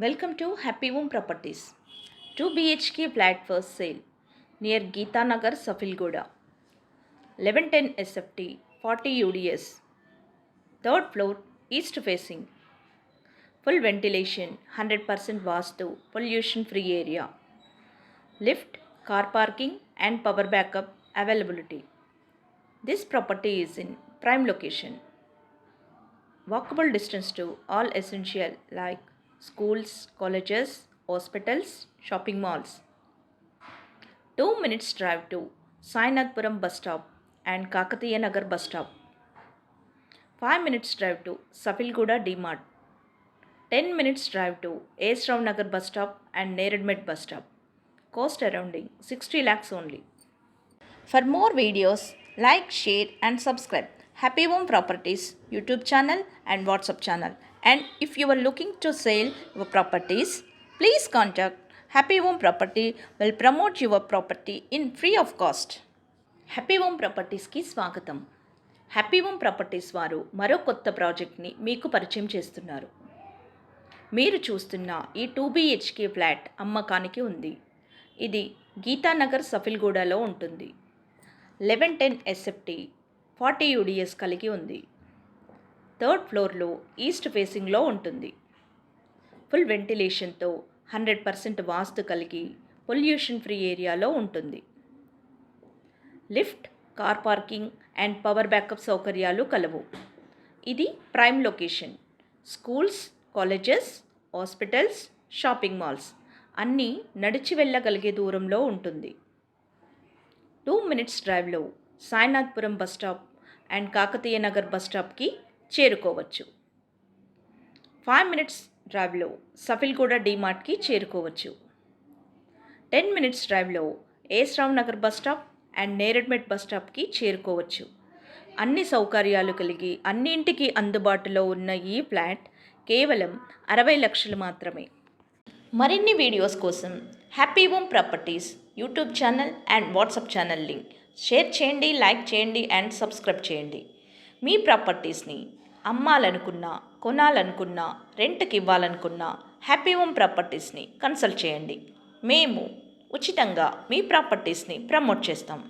Welcome to Happy Home Properties. 2 BHK flat for sale near Geeta Nagar, Safilgoda. 1110 SFT, 40 UDS. Third floor, east facing. Full ventilation, 100% Vastu, pollution free area. Lift, car parking and power backup availability. This property is in prime location. Walkable distance to all essential like schools, colleges, hospitals, shopping malls. 2 minutes drive to Sainathpuram bus stop and Kakatiya Nagar bus stop. 5 minutes drive to Safilgoda D-Mart. 10 minutes drive to AS Rao Nagar bus stop and Neredmet bus stop. Cost surrounding 60 lakhs only. For more videos, like, share and subscribe Happy Home Properties YouTube channel and WhatsApp channel. And if you are looking to sell your properties, please contact Happy Home Property will promote your property in free of cost. Happy home ప్రాపర్టీస్కి స్వాగతం. Happy home properties వారు మరో కొత్త ప్రాజెక్ట్ని మీకు పరిచయం చేస్తున్నారు. మీరు చూస్తున్న ఈ 2 BHK ఫ్లాట్ అమ్మకానికి ఉంది. ఇది గీతానగర్ సఫిల్గూడలో ఉంటుంది. 1110 SFT, 40 UDS కలిగి ఉంది. థర్డ్ ఫ్లోర్లో ఈస్ట్ ఫేసింగ్లో ఉంటుంది. ఫుల్ వెంటిలేషన్తో 100% వాస్తు కలిగి పొల్యూషన్ ఫ్రీ ఏరియాలో ఉంటుంది. Lift, car parking and power backup సౌకర్యాలు కలవు. ఇది prime location. Schools, colleges, hospitals, shopping malls అన్నీ నడిచి వెళ్ళగలిగే దూరంలో ఉంటుంది. 2 minutes డ్రైవ్లో Sainathpuram bus stop and Kakatiya Nagar bus స్టాప్కి చేరుకోవచ్చు. 5 minutes డ్రైవ్లో సఫిల్గూడ డీమార్ట్కి చేరుకోవచ్చు. 10 minutes డ్రైవ్లో AS Rao Nagar bus stop and Neredmet bus స్టాప్కి చేరుకోవచ్చు. అన్ని సౌకర్యాలు కలిగి అన్నింటికి అందుబాటులో ఉన్న ఈ ఫ్లాట్ కేవలం 60 లక్షలు మాత్రమే. మరిన్ని వీడియోస్ కోసం happy home properties YouTube channel and WhatsApp channel link share చేయండి, లైక్ చేయండి అండ్ సబ్స్క్రైబ్ చేయండి. మీ ప్రాపర్టీస్ని అమ్మాలనుకున్నా, కొనాలనుకున్నా, రెంట్కి ఇవ్వాలనుకున్నా హ్యాపీ హోమ్ ప్రాపర్టీస్ని కన్సల్ట్ చేయండి. మేము ఉచితంగా మీ ప్రాపర్టీస్ని ప్రమోట్ చేస్తాం.